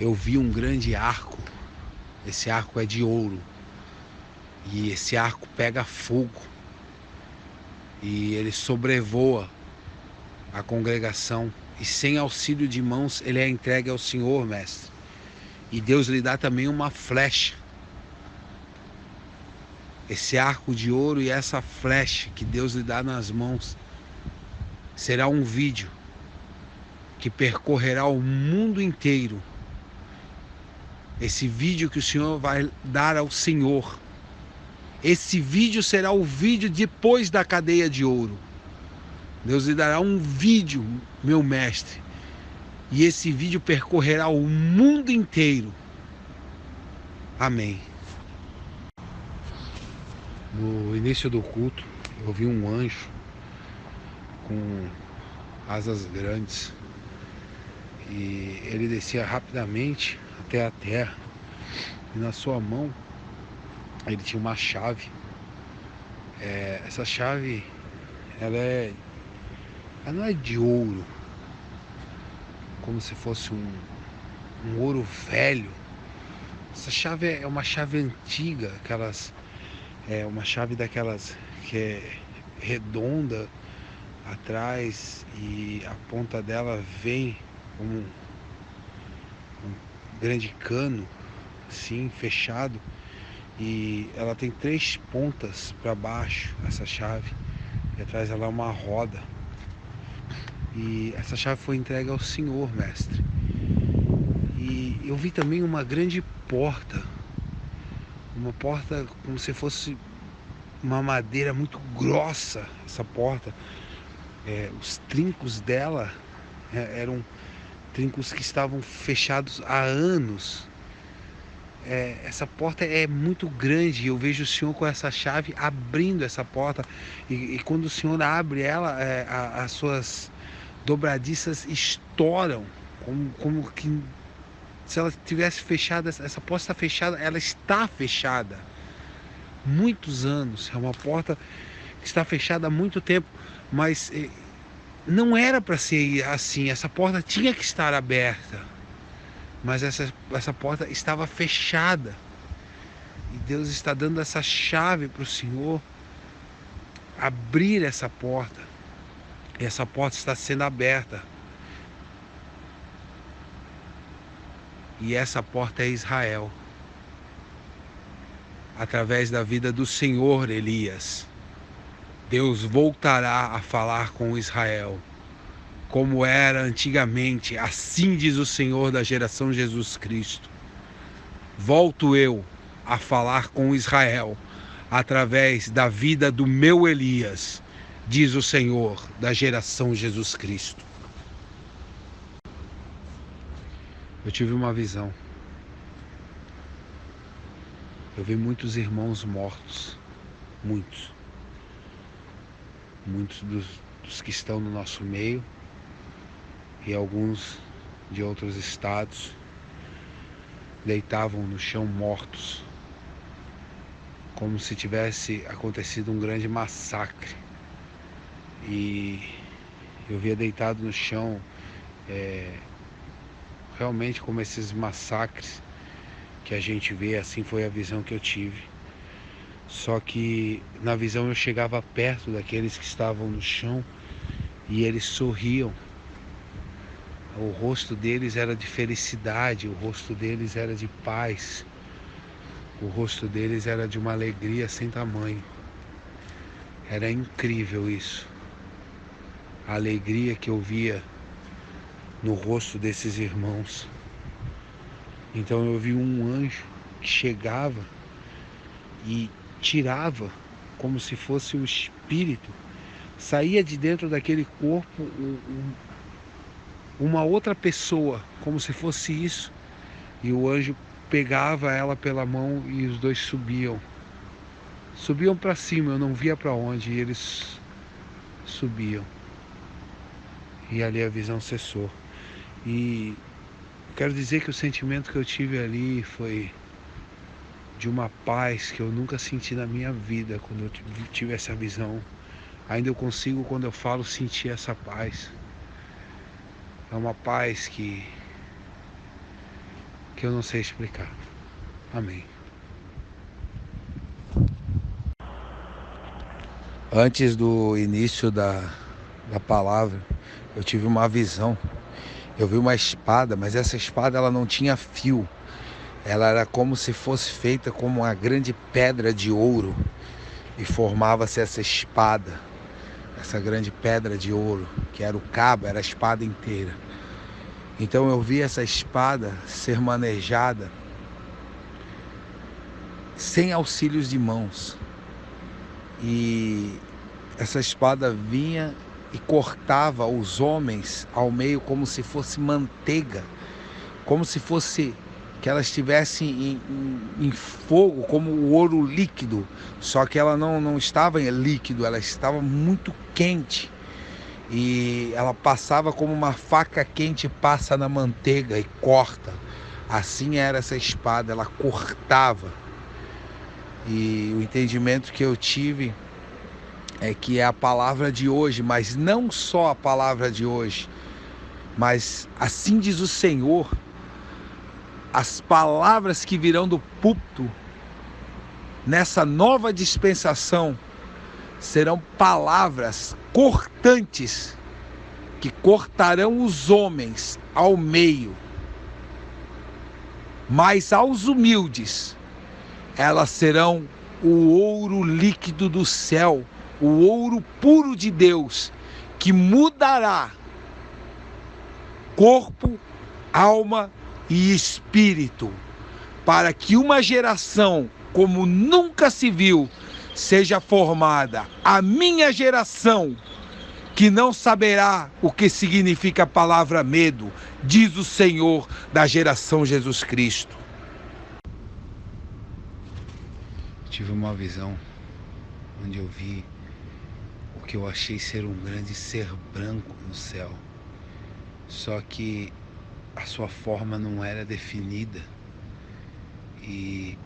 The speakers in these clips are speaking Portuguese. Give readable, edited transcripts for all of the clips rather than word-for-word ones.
eu vi um grande arco. Esse arco é de ouro. E esse arco pega fogo. E ele sobrevoa a congregação. E sem auxílio de mãos, ele é entregue ao Senhor, mestre. E Deus lhe dá também uma flecha. Esse arco de ouro e essa flecha que Deus lhe dá nas mãos será um vídeo que percorrerá o mundo inteiro. Esse vídeo que o Senhor vai dar ao Senhor. Esse vídeo será o vídeo depois da cadeia de ouro. Deus lhe dará um vídeo, meu mestre. E esse vídeo percorrerá o mundo inteiro. Amém. No início do culto, eu vi um anjo com asas grandes. E ele descia rapidamente até a terra. E na sua mão, ele tinha uma chave. Essa chave, ela não é de ouro, como se fosse um ouro velho. Essa chave é uma chave antiga, uma chave daquelas que é redonda atrás e a ponta dela vem como um grande cano, assim, fechado. E ela tem 3 pontas para baixo, essa chave. E atrás ela é uma roda. E essa chave foi entregue ao Senhor, mestre. E eu vi também uma grande porta. Uma porta como se fosse uma madeira muito grossa, essa porta. Os trincos dela eram trincos que estavam fechados há anos. Essa porta é muito grande. Eu vejo o Senhor com essa chave abrindo essa porta. E quando o Senhor abre ela, as suas dobradiças estouram. Como que se ela tivesse fechada. Essa porta está fechada. Ela está fechada. Muitos anos. É uma porta que está fechada há muito tempo. Mas não era para ser assim. Essa porta tinha que estar aberta. Mas essa porta estava fechada. E Deus está dando essa chave para o Senhor abrir essa porta. E essa porta está sendo aberta. E essa porta é Israel. Através da vida do Senhor Elias, Deus voltará a falar com Israel. Como era antigamente, assim diz o Senhor da geração Jesus Cristo. Volto eu a falar com Israel através da vida do meu Elias, diz o Senhor da geração Jesus Cristo. Eu tive uma visão. Eu vi muitos irmãos mortos, muitos dos que estão no nosso meio e alguns de outros estados deitavam no chão mortos, como se tivesse acontecido um grande massacre. E eu via deitado no chão, realmente como esses massacres que a gente vê, assim foi a visão que eu tive. Só que na visão eu chegava perto daqueles que estavam no chão e eles sorriam. O rosto deles era de felicidade, o rosto deles era de paz, o rosto deles era de uma alegria sem tamanho. Era incrível isso. A alegria que eu via no rosto desses irmãos. Então eu vi um anjo que chegava e tirava, como se fosse o espírito, saía de dentro daquele corpo uma outra pessoa, como se fosse isso, e o anjo pegava ela pela mão e os dois subiam para cima. Eu não via para onde, e eles subiam, e ali a visão cessou. E quero dizer que o sentimento que eu tive ali foi de uma paz que eu nunca senti na minha vida. Quando eu tive essa visão, ainda eu consigo, quando eu falo, sentir essa paz. É uma paz que que eu não sei explicar. Amém. Antes do início da palavra, eu tive uma visão. Eu vi uma espada, mas essa espada ela não tinha fio. Ela era como se fosse feita como uma grande pedra de ouro. E formava-se essa espada, essa grande pedra de ouro, que era o cabo, era a espada inteira. Então eu vi essa espada ser manejada sem auxílios de mãos. E essa espada vinha e cortava os homens ao meio como se fosse manteiga, como se fosse que elas estivessem em fogo, como o ouro líquido, só que ela não estava em líquido, ela estava muito quente. E ela passava como uma faca quente passa na manteiga e corta. Assim era essa espada, ela cortava. E o entendimento que eu tive é que é a palavra de hoje, mas não só a palavra de hoje, mas assim diz o Senhor, as palavras que virão do púlpito nessa nova dispensação serão palavras cortantes que cortarão os homens ao meio, mas aos humildes elas serão o ouro líquido do céu, o ouro puro de Deus, que mudará corpo, alma e espírito, para que uma geração como nunca se viu seja formada, a minha geração, que não saberá o que significa a palavra medo, diz o Senhor da geração Jesus Cristo. Tive uma visão onde eu vi o que eu achei ser um grande ser branco no céu, só que a sua forma não era definida. E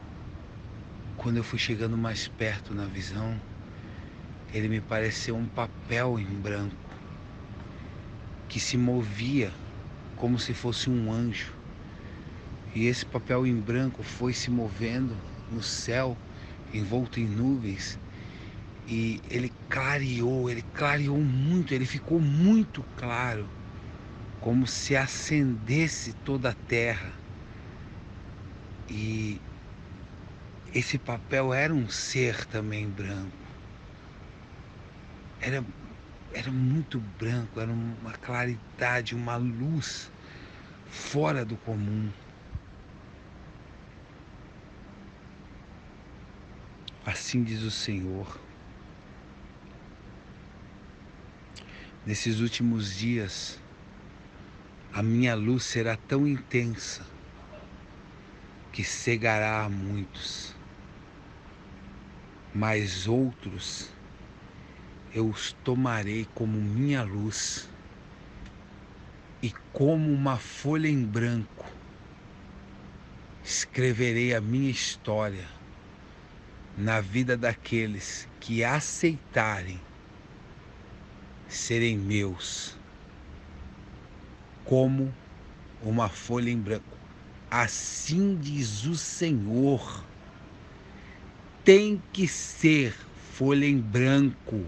quando eu fui chegando mais perto na visão, ele me pareceu um papel em branco que se movia como se fosse um anjo. E esse papel em branco foi se movendo no céu, envolto em nuvens, e ele clareou muito, ele ficou muito claro, como se acendesse toda a terra. E esse papel era um ser também branco. Era muito branco, era uma claridade, uma luz fora do comum. Assim diz o Senhor. Nesses últimos dias, a minha luz será tão intensa que cegará a muitos, mas outros eu os tomarei como minha luz, e como uma folha em branco escreverei a minha história na vida daqueles que aceitarem serem meus, como uma folha em branco. Assim diz o Senhor, tem que ser folha em branco.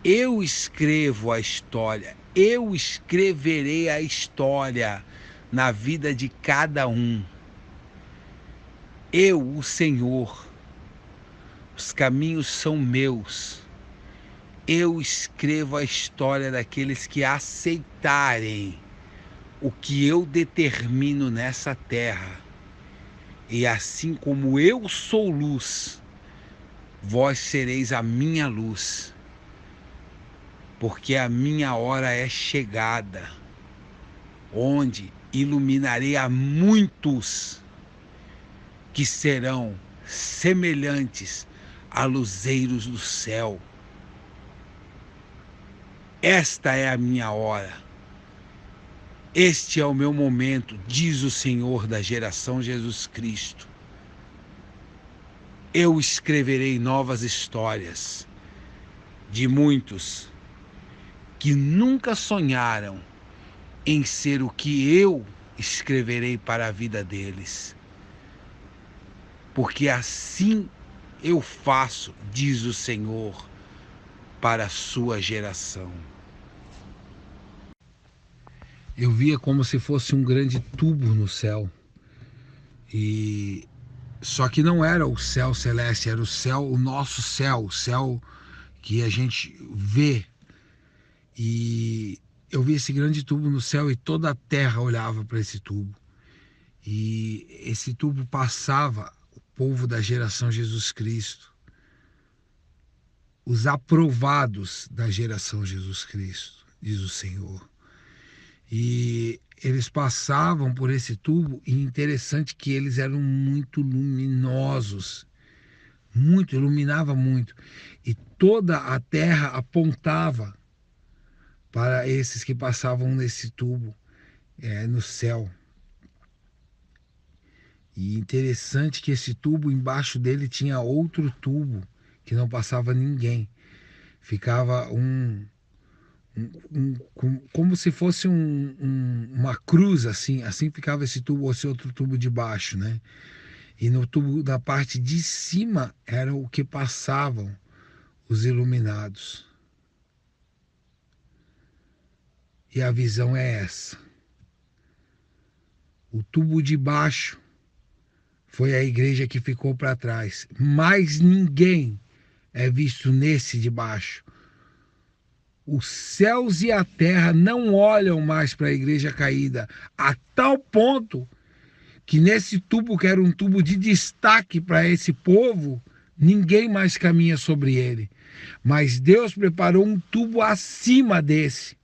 Eu escrevo a história, eu escreverei a história na vida de cada um. Eu, o Senhor, os caminhos são meus. Eu escrevo a história daqueles que aceitarem o que eu determino nessa terra. E assim como eu sou luz, vós sereis a minha luz, porque a minha hora é chegada, onde iluminarei a muitos que serão semelhantes a luzeiros do céu. Esta é a minha hora. Este é o meu momento, diz o Senhor da geração Jesus Cristo. Eu escreverei novas histórias de muitos que nunca sonharam em ser o que eu escreverei para a vida deles. Porque assim eu faço, diz o Senhor, para a sua geração. Eu via como se fosse um grande tubo no céu. Só que não era o céu celeste, era o céu, o nosso céu, o céu que a gente vê. E eu vi esse grande tubo no céu e toda a terra olhava para esse tubo. E esse tubo passava o povo da geração Jesus Cristo, os aprovados da geração Jesus Cristo, diz o Senhor. E eles passavam por esse tubo, e interessante que eles eram muito luminosos, muito, iluminava muito. E toda a terra apontava para esses que passavam nesse tubo, no céu. E interessante que esse tubo, embaixo dele tinha outro tubo, que não passava ninguém. Ficava como se fosse uma cruz, assim ficava esse tubo, ou esse outro tubo de baixo, né? E no tubo da parte de cima era o que passavam os iluminados. E a visão é essa. O tubo de baixo foi a igreja que ficou para trás. Mas ninguém é visto nesse de baixo. Os céus e a terra não olham mais para a igreja caída, a tal ponto que nesse tubo, que era um tubo de destaque para esse povo, ninguém mais caminha sobre ele. Mas Deus preparou um tubo acima desse,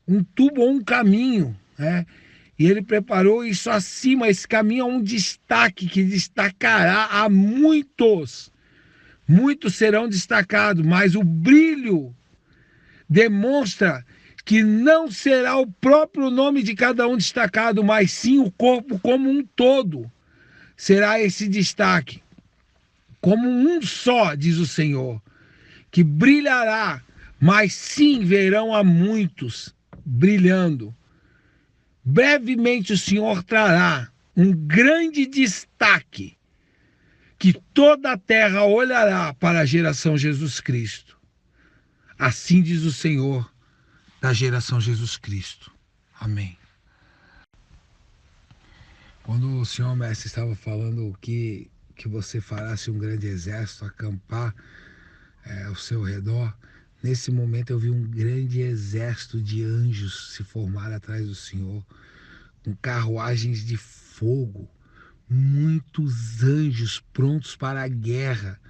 um tubo ou um caminho, né? E ele preparou isso acima. Esse caminho é um destaque que destacará a muitos. Muitos serão destacados, mas o brilho demonstra que não será o próprio nome de cada um destacado, mas sim o corpo como um todo será esse destaque. Como um só, diz o Senhor, que brilhará, mas sim verão a muitos brilhando. Brevemente o Senhor trará um grande destaque que toda a terra olhará para a geração Jesus Cristo. Assim diz o Senhor da geração Jesus Cristo. Amém. Quando o Senhor Mestre estava falando que você fará se um grande exército acampar ao seu redor, nesse momento eu vi um grande exército de anjos se formar atrás do Senhor, com carruagens de fogo, muitos anjos prontos para a guerra,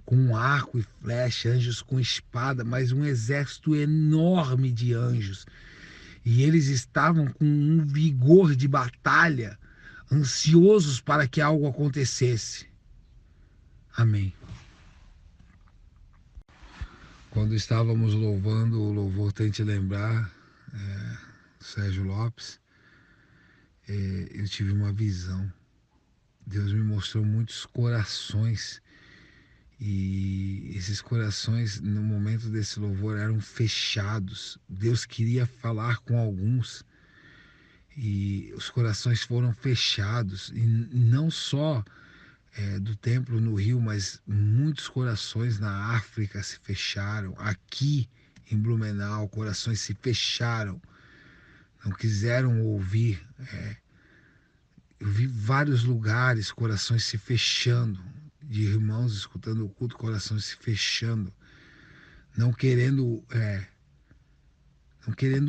com arco e flecha, anjos com espada, mas um exército enorme de anjos. E eles estavam com um vigor de batalha, ansiosos para que algo acontecesse. Amém. Quando estávamos louvando o louvor Tente Lembrar, Sérgio Lopes, eu tive uma visão. Deus me mostrou muitos corações, e esses corações no momento desse louvor eram fechados. Deus queria falar com alguns e os corações foram fechados, e não só do templo no Rio, mas muitos corações na África se fecharam. Aqui em Blumenau, corações se fecharam, não quiseram ouvir. Eu vi vários lugares corações se fechando, de irmãos escutando o culto, corações se fechando, não querendo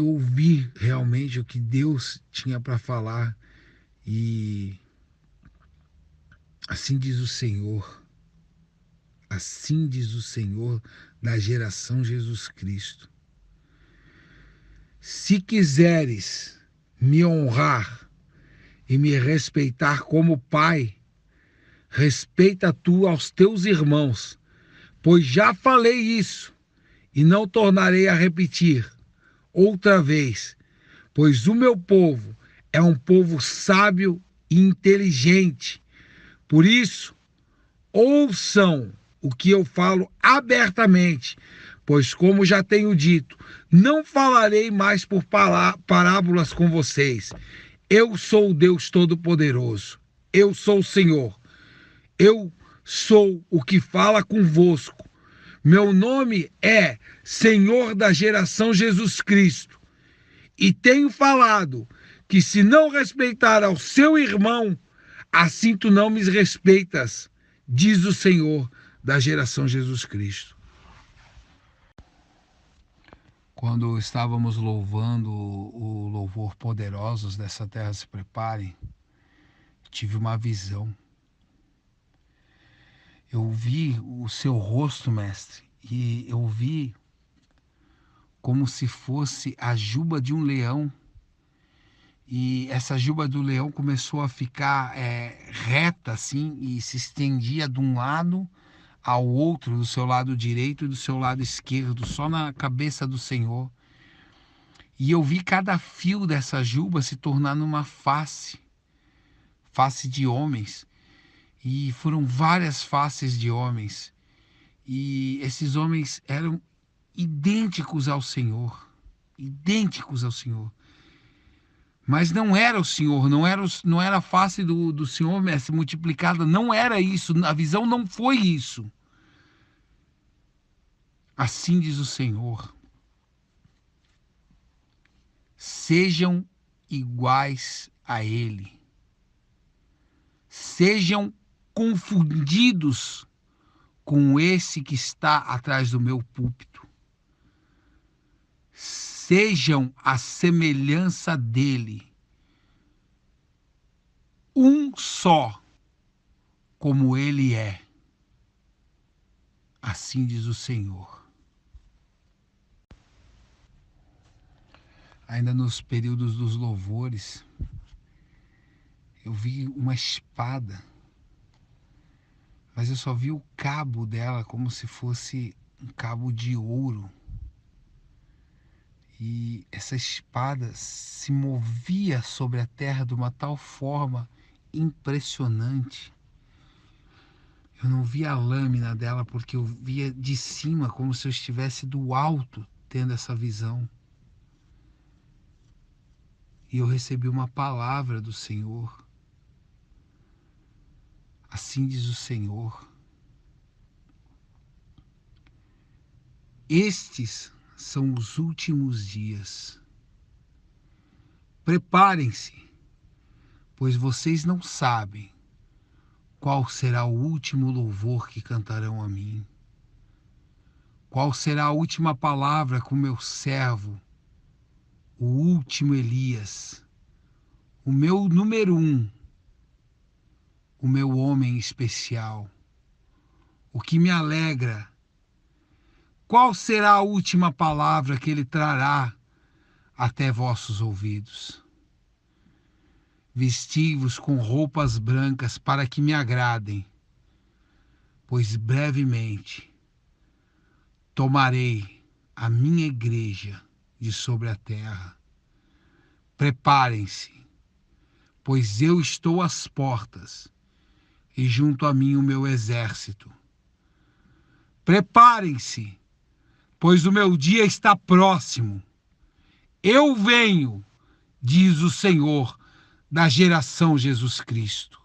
ouvir realmente o que Deus tinha para falar. E assim diz o Senhor da geração Jesus Cristo: se quiseres me honrar e me respeitar como Pai, respeita tu aos teus irmãos, pois já falei isso e não tornarei a repetir outra vez, pois o meu povo é um povo sábio e inteligente. Por isso, ouçam o que eu falo abertamente, pois, como já tenho dito, não falarei mais por parábolas com vocês. Eu sou o Deus Todo-Poderoso. Eu sou o Senhor. Eu sou o que fala convosco. Meu nome é Senhor da geração Jesus Cristo. E tenho falado que se não respeitar ao seu irmão, assim tu não me respeitas, diz o Senhor da geração Jesus Cristo. Quando estávamos louvando o louvor Poderosos dessa terra se preparem, tive uma visão. Eu vi o seu rosto, mestre, e eu vi como se fosse a juba de um leão. E essa juba do leão começou a ficar reta assim e se estendia de um lado ao outro, do seu lado direito e do seu lado esquerdo, só na cabeça do Senhor. E eu vi cada fio dessa juba se tornar numa face de homens. E foram várias faces de homens. E esses homens eram idênticos ao Senhor. Idênticos ao Senhor. Mas não era o Senhor, não era a face do Senhor, mestre, multiplicada. Não era isso, a visão não foi isso. Assim diz o Senhor. Sejam iguais a Ele. Sejam confundidos com esse que está atrás do meu púlpito. Sejam a semelhança dele. Um só, como ele é. Assim diz o Senhor. Ainda nos períodos dos louvores, eu vi uma espada, mas eu só vi o cabo dela como se fosse um cabo de ouro. E essa espada se movia sobre a terra de uma tal forma impressionante. Eu não via a lâmina dela porque eu via de cima, como se eu estivesse do alto tendo essa visão. E eu recebi uma palavra do Senhor. Assim diz o Senhor. Estes são os últimos dias. Preparem-se, pois vocês não sabem qual será o último louvor que cantarão a mim. Qual será a última palavra com meu servo, o último Elias, o meu número 1, o meu homem especial, o que me alegra. Qual será a última palavra que ele trará até vossos ouvidos? Vesti-vos com roupas brancas para que me agradem, pois brevemente tomarei a minha igreja de sobre a terra. Preparem-se, pois eu estou às portas e junto a mim o meu exército. Preparem-se, pois o meu dia está próximo. Eu venho, diz o Senhor da geração Jesus Cristo.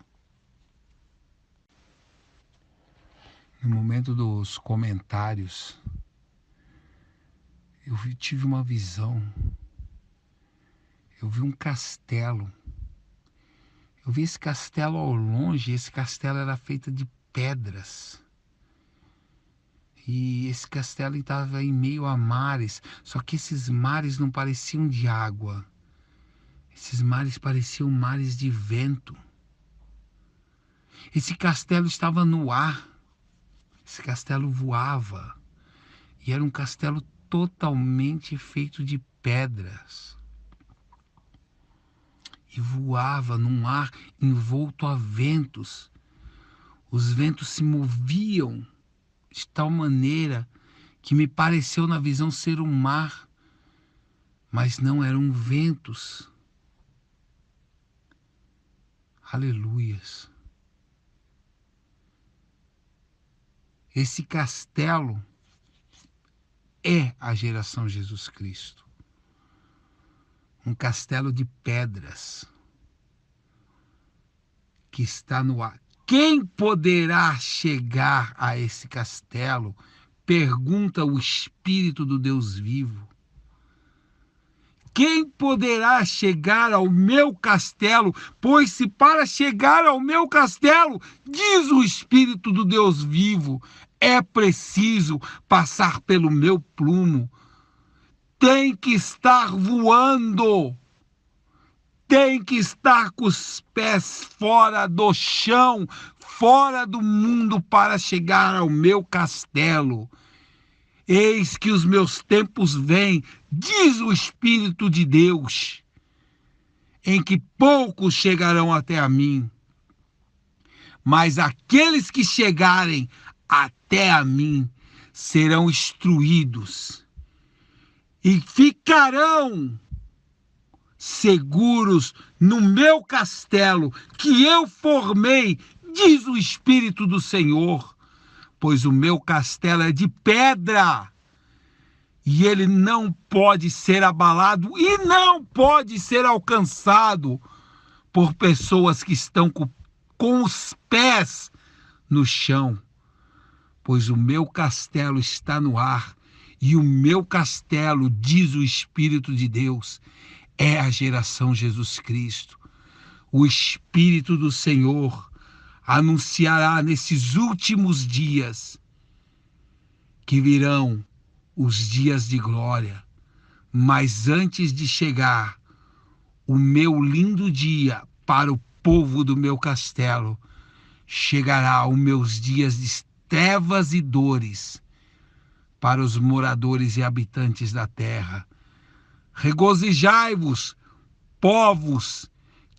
No momento dos comentários, eu tive uma visão. Eu vi um castelo. Eu vi esse castelo ao longe. Esse castelo era feito de pedras. E esse castelo estava em meio a mares. Só que esses mares não pareciam de água. Esses mares pareciam mares de vento. Esse castelo estava no ar. Esse castelo voava. E era um castelo totalmente feito de pedras. E voava num ar envolto a ventos. Os ventos se moviam de tal maneira que me pareceu na visão ser um mar, mas não eram ventos. Aleluias. Esse castelo é a geração Jesus Cristo. Um castelo de pedras. que está no ar. Quem poderá chegar a esse castelo? Pergunta o Espírito do Deus vivo. Quem poderá chegar ao meu castelo? Pois se para chegar ao meu castelo, diz o Espírito do Deus vivo, é preciso passar pelo meu plumo. Tem que estar voando. Tem que estar com os pés fora do chão, fora do mundo para chegar ao meu castelo. Eis que os meus tempos vêm, diz o Espírito de Deus, em que poucos chegarão até a mim. Mas aqueles que chegarem até a mim serão instruídos e ficarão seguros no meu castelo que eu formei, diz o Espírito do Senhor. Pois o meu castelo é de pedra e ele não pode ser abalado e não pode ser alcançado por pessoas que estão com os pés no chão. Pois o meu castelo está no ar e o meu castelo, diz o Espírito de Deus, é a geração Jesus Cristo. O Espírito do Senhor anunciará nesses últimos dias que virão os dias de glória. Mas antes de chegar o meu lindo dia para o povo do meu castelo, chegará os meus dias de trevas e dores para os moradores e habitantes da terra. Regozijai-vos, povos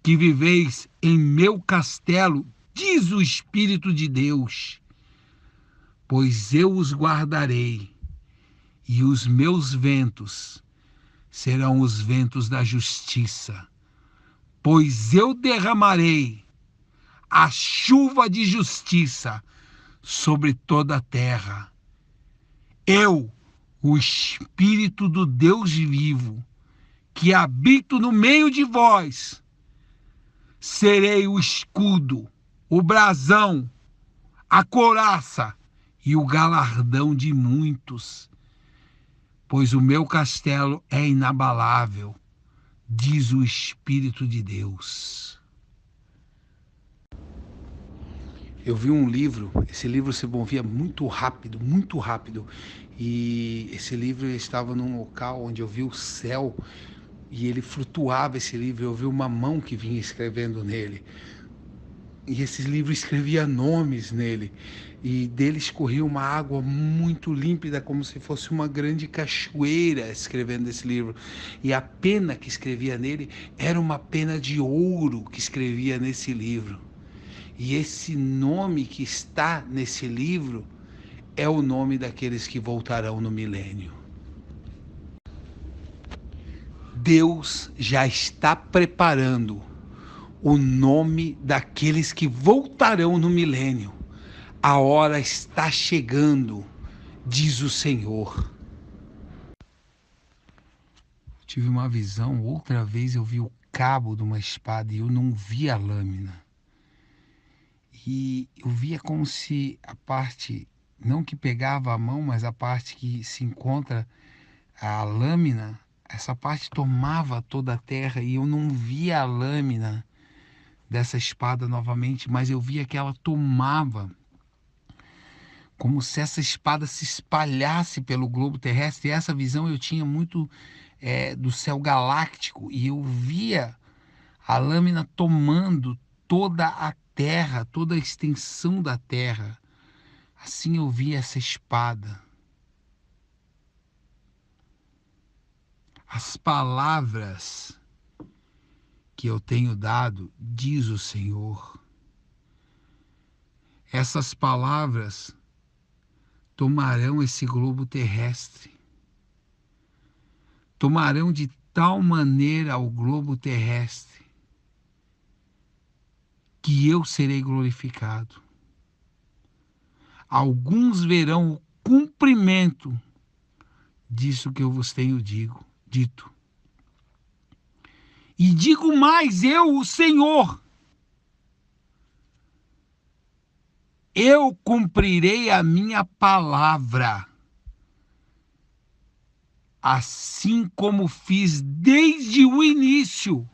que viveis em meu castelo, diz o Espírito de Deus, pois eu os guardarei, e os meus ventos serão os ventos da justiça, pois eu derramarei a chuva de justiça sobre toda a terra. Eu, o Espírito do Deus vivo, que habito no meio de vós, serei o escudo, o brasão, a couraça e o galardão de muitos, pois o meu castelo é inabalável, diz o Espírito de Deus. Eu vi um livro, esse livro se movia muito rápido, e esse livro estava num local onde eu vi o céu, e ele flutuava, esse livro, eu vi uma mão que vinha escrevendo nele, e esse livro escrevia nomes nele, e dele escorria uma água muito límpida, como se fosse uma grande cachoeira escrevendo esse livro, e a pena que escrevia nele era uma pena de ouro que escrevia nesse livro, e esse nome que está nesse livro é o nome daqueles que voltarão no milênio. Deus já está preparando o nome daqueles que voltarão no milênio. A hora está chegando, diz o Senhor. Tive uma visão, outra vez eu vi o cabo de uma espada e eu não vi a lâmina. E eu via como se a parte, não que pegava a mão, mas a parte que se encontra a lâmina, essa parte tomava toda a terra e eu não via a lâmina dessa espada novamente, mas eu via que ela tomava, como se essa espada se espalhasse pelo globo terrestre. E essa visão eu tinha muito do céu galáctico, e eu via a lâmina tomando toda a terra, toda a extensão da terra. Assim eu via essa espada. As palavras que eu tenho dado, diz o Senhor, essas palavras tomarão esse globo terrestre, tomarão de tal maneira o globo terrestre que eu serei glorificado. Alguns verão o cumprimento disso que eu vos tenho dito. E digo mais, eu, o Senhor, eu cumprirei a minha palavra, assim como fiz desde o início.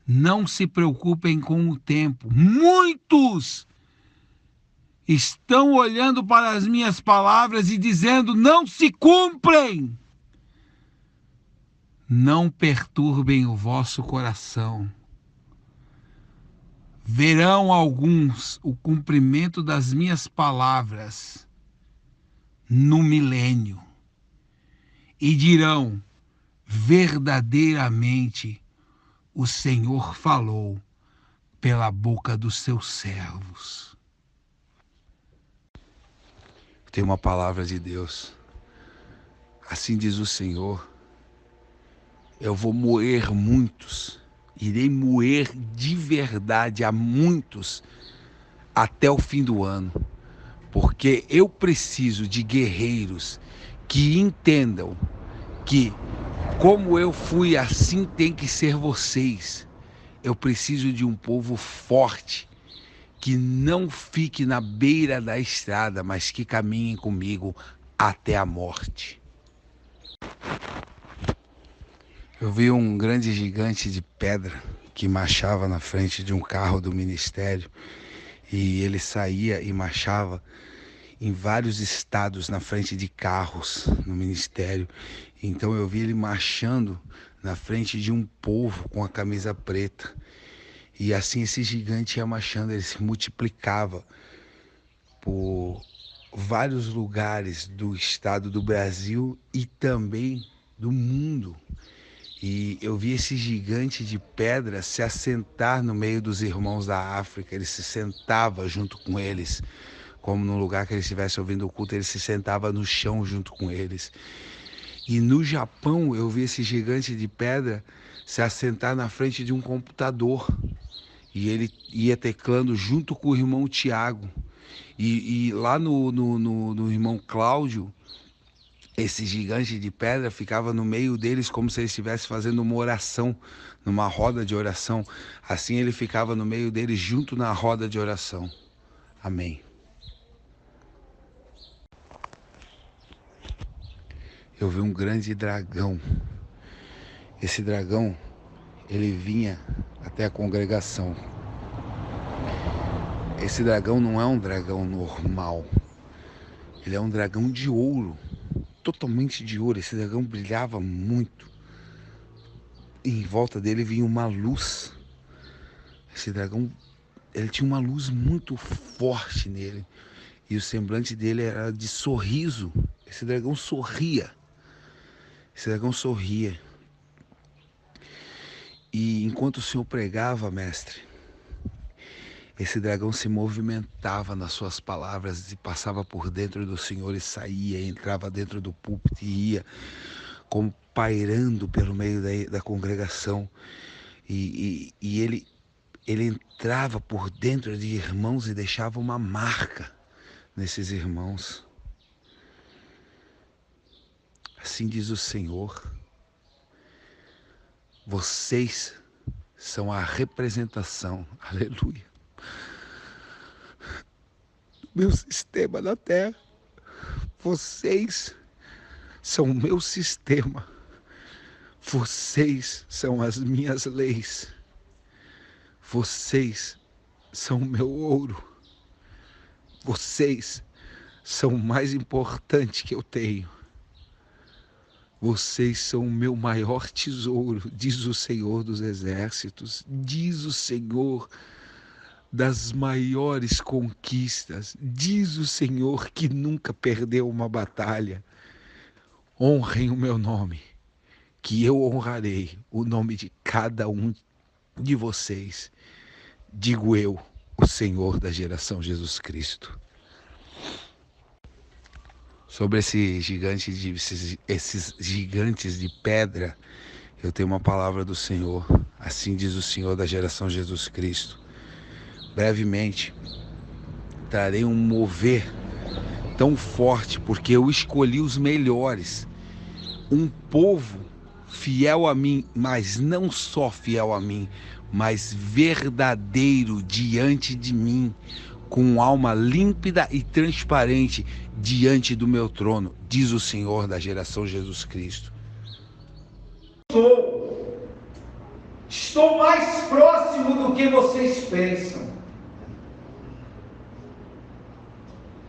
Não se preocupem com o tempo. Muitos estão olhando para as minhas palavras e dizendo: não se cumprem. Não perturbem o vosso coração. Verão alguns o cumprimento das minhas palavras no milênio e dirão: verdadeiramente o Senhor falou pela boca dos seus servos. Tem uma palavra de Deus. Assim diz o Senhor: eu vou moer muitos, irei moer de verdade a muitos até o fim do ano, porque eu preciso de guerreiros que entendam que como eu fui, assim tem que ser vocês. Eu preciso de um povo forte, que não fique na beira da estrada, mas que caminhem comigo até a morte. Eu vi um grande gigante de pedra que marchava na frente de um carro do ministério, e ele saía e marchava em vários estados na frente de carros no ministério. Então eu vi ele marchando na frente de um povo com a camisa preta. E assim esse gigante ia marchando, ele se multiplicava por vários lugares do estado do Brasil e também do mundo. E eu vi esse gigante de pedra se assentar no meio dos irmãos da África. Ele se sentava junto com eles, como no lugar que ele estivesse ouvindo o culto, ele se sentava no chão junto com eles. E no Japão eu vi esse gigante de pedra se assentar na frente de um computador. E ele ia teclando junto com o irmão Tiago. E lá no irmão Cláudio, esse gigante de pedra ficava no meio deles como se ele estivesse fazendo uma oração, numa roda de oração. Assim ele ficava no meio deles junto na roda de oração. Amém. Eu vi um grande dragão. Esse dragão, ele vinha até a congregação. Esse dragão não é um dragão normal. Ele é um dragão de ouro, totalmente de ouro. Esse dragão brilhava muito. E em volta dele vinha uma luz. Esse dragão, ele tinha uma luz muito forte nele. E o semblante dele era de sorriso. Esse dragão sorria. Esse dragão sorria. E enquanto o Senhor pregava, mestre, esse dragão se movimentava nas suas palavras e passava por dentro do Senhor e saía, entrava dentro do púlpito e ia como pairando pelo meio da congregação. E ele entrava por dentro de irmãos e deixava uma marca nesses irmãos. Assim diz o Senhor: vocês são a representação, aleluia, do meu sistema na terra. Vocês são o meu sistema. Vocês são as minhas leis. Vocês são o meu ouro. Vocês são o mais importante que eu tenho. Vocês são o meu maior tesouro, diz o Senhor dos Exércitos, diz o Senhor das maiores conquistas, diz o Senhor que nunca perdeu uma batalha. Honrem o meu nome, que eu honrarei o nome de cada um de vocês, digo eu, o Senhor da geração Jesus Cristo. Sobre esses gigantes de pedra, eu tenho uma palavra do Senhor. Assim diz o Senhor da geração Jesus Cristo: brevemente trarei um mover tão forte, porque eu escolhi os melhores, um povo fiel a mim, mas não só fiel a mim, mas verdadeiro diante de mim, com alma límpida e transparente diante do meu trono, diz o Senhor da geração Jesus Cristo. Estou mais próximo do que vocês pensam.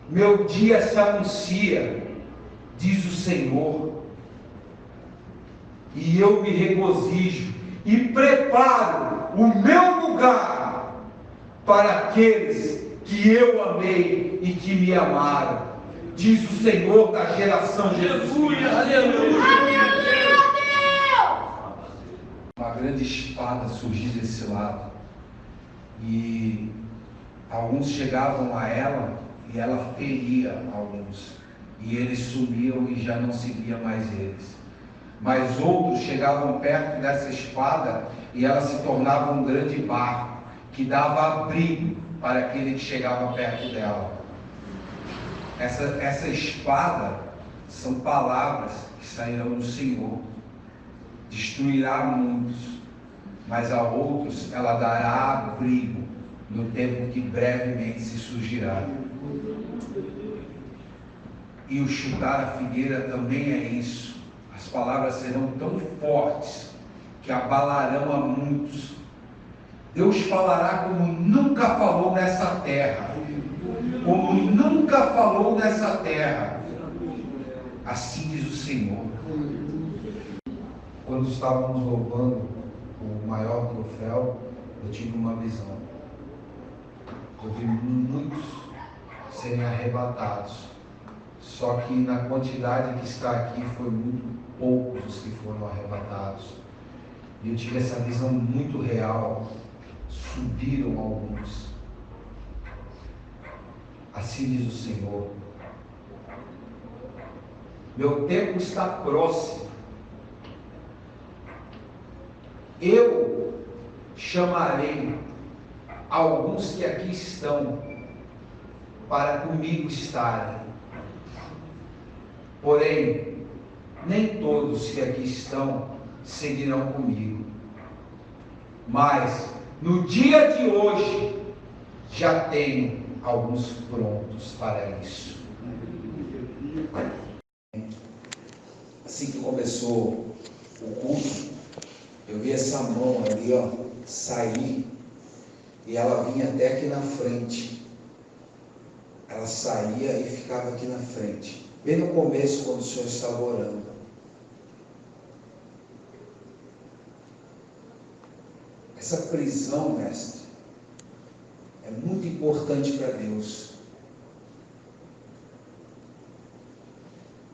Meu dia se anuncia, diz o Senhor, e eu me regozijo e preparo o meu lugar para aqueles que eu amei e que me amaram, diz o Senhor da geração Jesus. Aleluia! Uma grande espada surgiu desse lado, e alguns chegavam a ela e ela feria alguns, e eles sumiam e já não se via mais eles. Mas outros chegavam perto dessa espada e ela se tornava um grande barco que dava abrigo para aquele que chegava perto dela. Essa espada são palavras que sairão do Senhor. Destruirá muitos, mas a outros ela dará abrigo no tempo que brevemente se surgirá. E o chutar a figueira também é isso. As palavras serão tão fortes que abalarão a muitos. Deus falará como nunca falou nessa terra. Como nunca falou nessa terra. Assim diz o Senhor. Quando estávamos louvando o maior troféu, eu tive uma visão. Eu vi muitos serem arrebatados. Só que na quantidade que está aqui, foi muito poucos os que foram arrebatados. E eu tive essa visão muito real. Subiram alguns. Assim diz o Senhor. Meu tempo está próximo. Eu chamarei alguns que aqui estão para comigo estarem. Porém, nem todos que aqui estão seguirão comigo. Mas, no dia de hoje, já tenho alguns prontos para isso. Assim que começou o culto, eu vi essa mão ali, sair, e ela vinha até aqui na frente. Ela saía e ficava aqui na frente. Bem no começo, quando o Senhor estava orando. Essa prisão, mestre, é muito importante para Deus.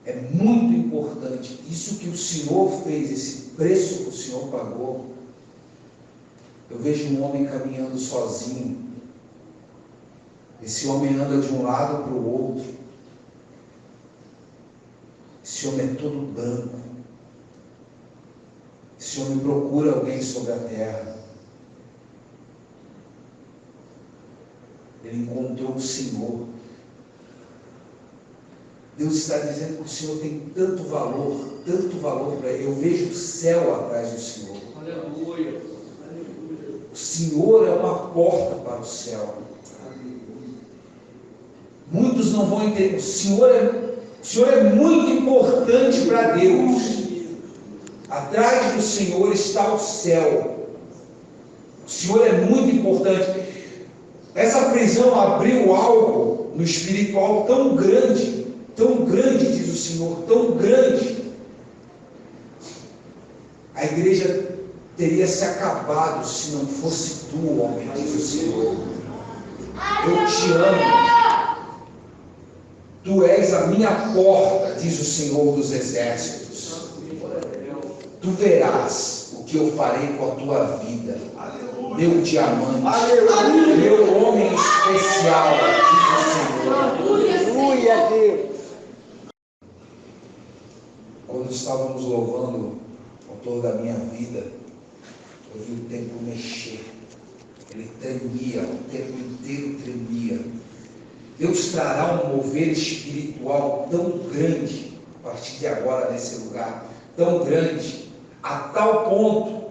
É muito importante. Isso que o Senhor fez, esse preço que o Senhor pagou. Eu vejo um homem caminhando sozinho. Esse homem anda de um lado para o outro. Esse homem é todo branco. Esse homem procura alguém sobre a terra. Ele encontrou o Senhor. Deus está dizendo que o Senhor tem tanto valor para ele. Eu vejo o céu atrás do Senhor. Aleluia. O Senhor é uma porta para o céu. Muitos não vão entender. O Senhor é muito importante para Deus. Atrás do Senhor está o céu. O Senhor é muito importante. Essa prisão abriu algo no espiritual tão grande, diz o Senhor, tão grande. A igreja teria se acabado se não fosse tu, homem, diz o Senhor. Eu te amo. Tu és a minha porta, diz o Senhor dos exércitos. Tu verás o que eu farei com a tua vida. Meu diamante, meu homem especial, diz o Senhor. Aleluia, Deus. Quando estávamos louvando o autor da minha vida, eu vi o templo mexer. Ele tremia, o tempo inteiro tremia. Deus trará um mover espiritual tão grande, a partir de agora nesse lugar, tão grande, a tal ponto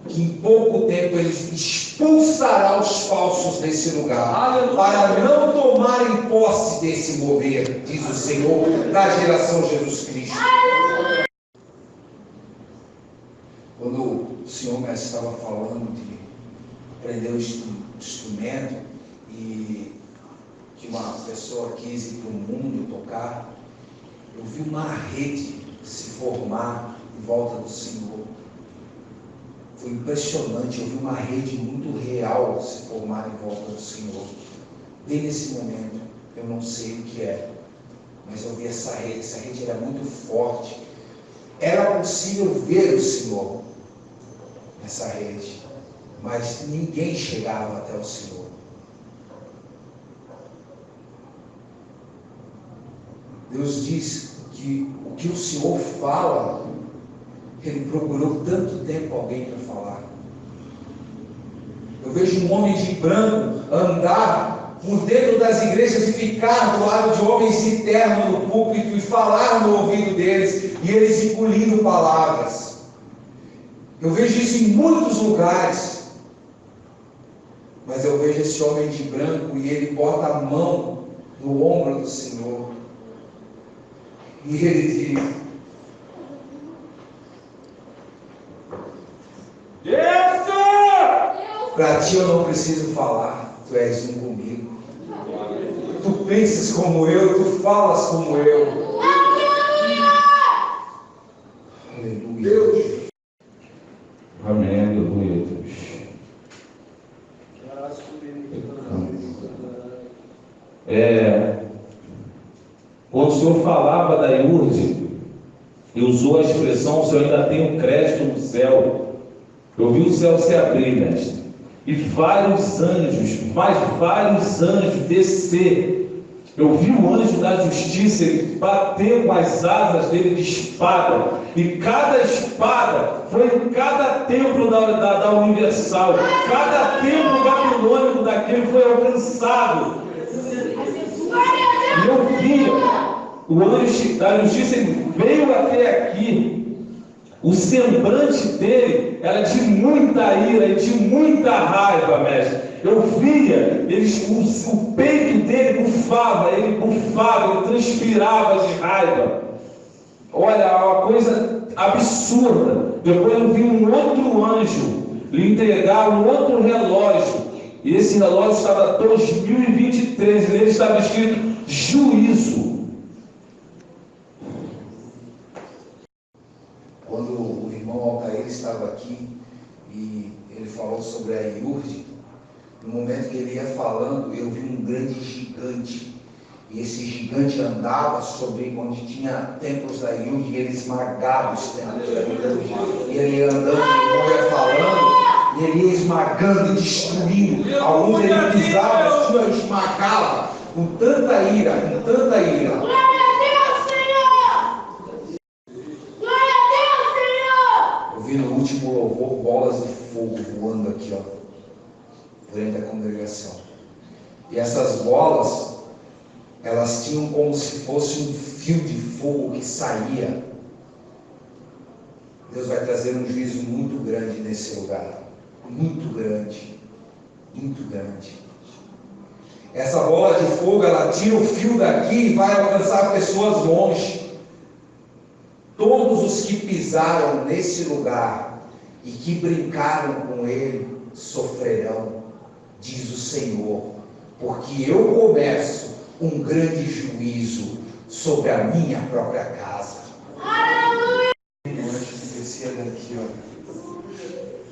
que em pouco tempo ele expulsará os falsos desse lugar, para não tomarem posse desse mover, diz o Senhor, da geração Jesus Cristo. Quando o Senhor me estava falando de aprender o instrumento e que uma pessoa quis ir para o mundo tocar, eu vi uma rede se formar em volta do Senhor. Foi impressionante, eu vi uma rede muito real se formar em volta do Senhor. Bem nesse momento, eu não sei o que é, mas eu vi essa rede era muito forte. Era possível ver o Senhor nessa rede, mas ninguém chegava até o Senhor. Deus diz que o que o Senhor fala, Ele procurou tanto tempo alguém para falar. Eu vejo um homem de branco andar por dentro das igrejas e ficar do lado de homens de terno no púlpito e falar no ouvido deles, e eles engolindo palavras. Eu vejo isso em muitos lugares, mas eu vejo esse homem de branco e ele bota a mão no ombro do Senhor e ele diz: para ti eu não preciso falar, tu és um comigo. Tu pensas como eu, tu falas como eu. Aleluia. Deus. Amém, aleluia, Deus. Quando o Senhor falava da Iurde, e usou a expressão: o Senhor ainda tem um crédito no céu. Eu vi o céu se abrir, mestre, e vários anjos, mas vários anjos descer. Eu vi o anjo da justiça, ele bateu com as asas dele de espada, e cada espada foi em cada templo da Universal, cada templo babilônico daquele foi alcançado. E eu via o anjo da justiça, ele veio até aqui. O semblante dele era de muita ira e de muita raiva, mestre. Eu via, o peito dele bufava, ele transpirava de raiva. Olha, uma coisa absurda. Depois eu vi um outro anjo lhe entregar um outro relógio. E esse relógio estava 2023, e nele estava escrito juízo. Quando o irmão Altair estava aqui e ele falou sobre a Iurde, no momento que ele ia falando, eu vi um grande gigante, e esse gigante andava sobre onde tinha templos da Iurde, e ele esmagava os templos da Iurde, e ele andando, o irmão ia falando, e ele ia esmagando e destruindo. Alguns ele pisava, o Senhor esmagava com tanta ira, com tanta ira. No último louvor, bolas de fogo voando aqui, ó, por dentro da congregação. E essas bolas, elas tinham como se fosse um fio de fogo que saía. Deus vai trazer um juízo muito grande nesse lugar, muito grande, muito grande. Essa bola de fogo, ela tira o fio daqui e vai alcançar pessoas longe. Todos os que pisaram nesse lugar e que brincaram com ele sofrerão, diz o Senhor, porque eu começo um grande juízo sobre a minha própria casa. Aleluia! O anjo que descia daqui, ó.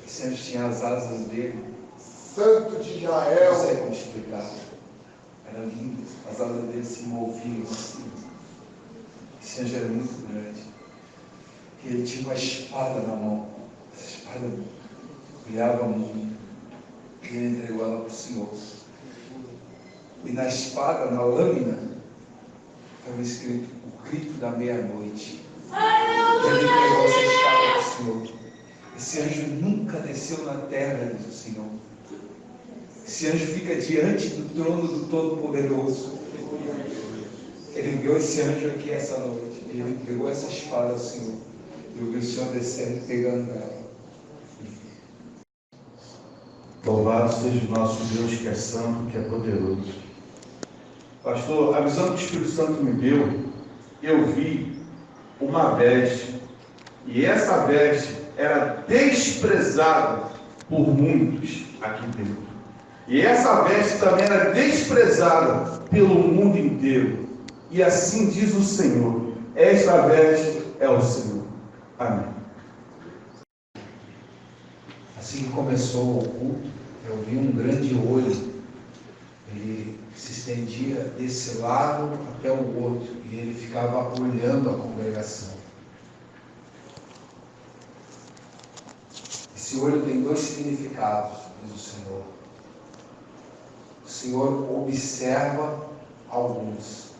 Esse anjo tinha as asas dele. Santo de Israel! Não sei como explicar. Era lindo. As asas dele se moviam assim. Esse anjo era muito grande. Ele tinha uma espada na mão. Essa espada brilhava muito. E ele entregou ela para o Senhor. E na espada, na lâmina, estava escrito: o grito da meia-noite. Ele entregou essa espada para o Senhor. Esse anjo nunca desceu na terra, diz o Senhor. Esse anjo fica diante do trono do Todo-Poderoso. Ele enviou esse anjo aqui essa noite. E ele entregou essa espada ao Senhor. Eu vi o Senhor descendo e pegando ela. Louvado seja o nosso Deus que é santo, que é poderoso. Pastor, a visão que o Espírito Santo me deu, eu vi uma veste, e essa veste era desprezada por muitos aqui dentro. E essa veste também era desprezada pelo mundo inteiro. E assim diz o Senhor: esta veste é o Senhor. Amém. Assim que começou o culto, eu vi um grande olho. Ele se estendia desse lado até o outro e ele ficava olhando a congregação. Esse olho tem dois significados, diz o Senhor. O Senhor observa alguns,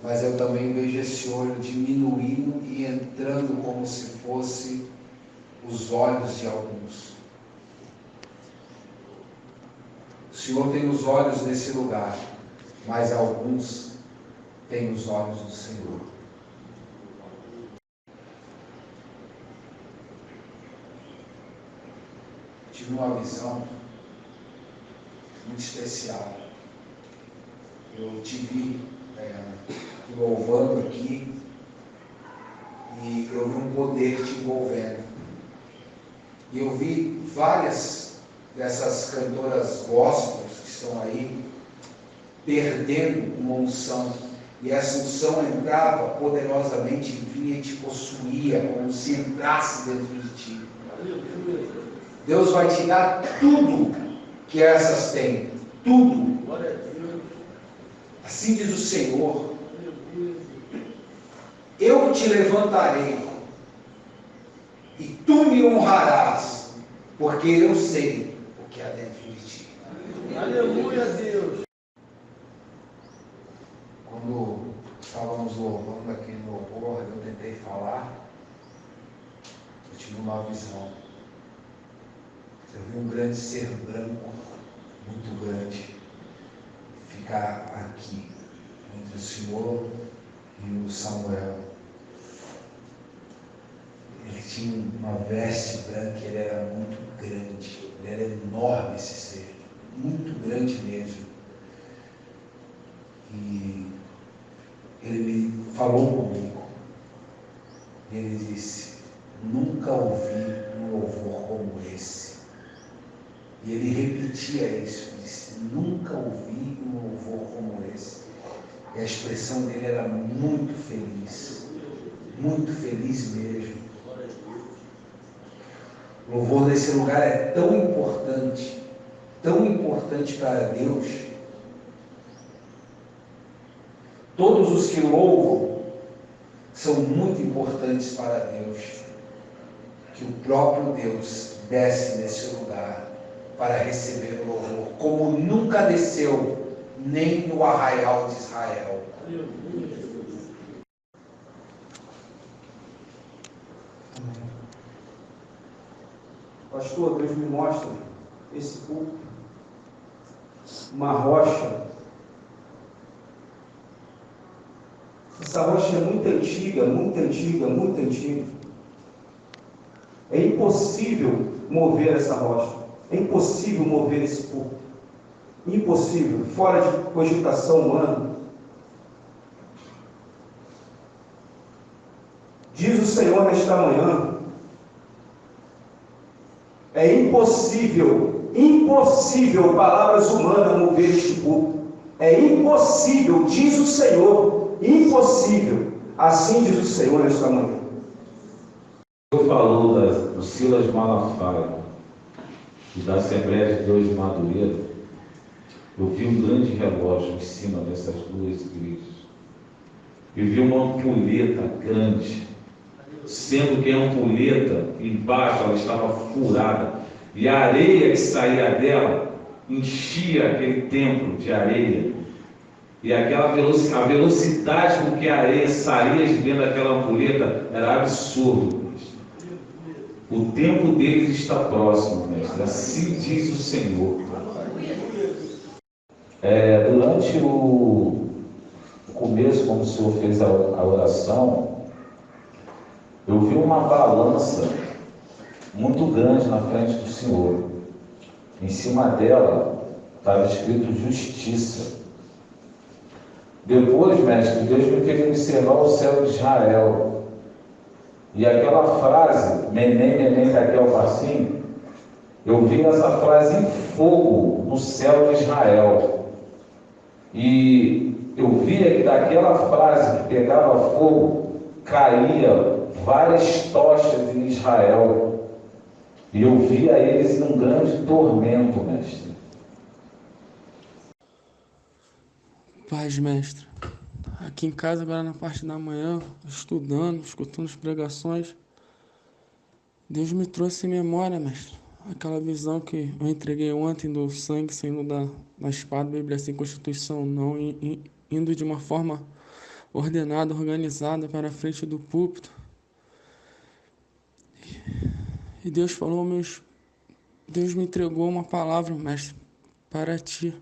mas eu também vejo esse olho diminuindo e entrando como se fosse os olhos de alguns. O Senhor tem os olhos nesse lugar, mas alguns têm os olhos do Senhor. Tive uma visão muito especial. Eu te vi louvando aqui e eu vi um poder te envolvendo. E eu vi várias dessas cantoras gospels que estão aí perdendo uma unção. E essa unção entrava poderosamente e vinha e te possuía, como se entrasse dentro de ti. Deus vai te dar tudo que essas têm. Tudo. Assim diz o Senhor: eu te levantarei e tu me honrarás, porque eu sei o que há dentro de ti. Aleluia, Deus. Quando estávamos louvando aqui no louvor, eu tentei falar, eu tive uma visão. Eu vi um grande ser branco, muito grande, ficar aqui, entre o Senhor e o Samuel. Ele tinha uma veste branca, ele era muito grande, ele era enorme, esse ser, muito grande mesmo. E ele me falou comigo, ele disse: nunca ouvi um louvor como esse. E ele repetia isso, disse: nunca ouvi um louvor como esse. E a expressão dele era muito feliz mesmo. O louvor nesse lugar é tão importante para Deus. Todos os que louvam são muito importantes para Deus. Que o próprio Deus desce nesse lugar para receber o louvor, como nunca desceu, nem no arraial de Israel. Pastor, Deus me mostra esse púlpito, uma rocha. Essa rocha é muito antiga. É impossível mover essa rocha. É impossível mover esse púlpito. Impossível, fora de cogitação humana. Diz o Senhor nesta manhã: é impossível palavras humanas mover este púlpito. É impossível, diz o Senhor, impossível. Assim diz o Senhor nesta manhã. Eu falando do Silas Malafaia e da Assembleia de Deus de Madureira, eu vi um grande relógio em cima dessas duas igrejas. Eu vi uma ampulheta grande, sendo que a ampulheta, embaixo, ela estava furada, e a areia que saía dela enchia aquele templo de areia, e aquela a velocidade com que a areia saía de dentro daquela ampulheta era absurdo. O tempo deles está próximo, mestre. Assim diz o Senhor. Durante o começo, quando o Senhor fez a oração, eu vi uma balança muito grande na frente do Senhor. Em cima dela estava escrito justiça. Depois, mestre, Deus me fez observar o céu de Israel. E aquela frase, Menem, Menem, Tekel, Parsim, eu vi essa frase em fogo no céu de Israel. E eu via que daquela frase que pegava fogo, caía várias tochas em Israel. E eu via eles num grande tormento, mestre. Paz, mestre. Aqui em casa, agora na parte da manhã, estudando, escutando as pregações, Deus me trouxe em memória, mestre, aquela visão que eu entreguei ontem do sangue saindo da espada, Bíblia sem Constituição, não, indo de uma forma ordenada, organizada para a frente do púlpito. E Deus falou, Deus me entregou uma palavra, mestre, para ti.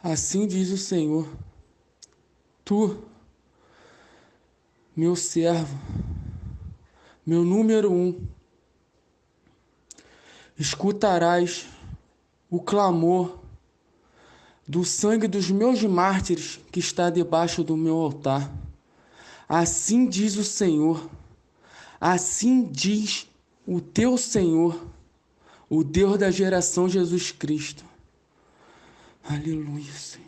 Assim diz o Senhor, tu, meu servo, meu número 1, escutarás o clamor do sangue dos meus mártires que está debaixo do meu altar. Assim diz o Senhor, assim diz o teu Senhor, o Deus da geração Jesus Cristo. Aleluia, Senhor.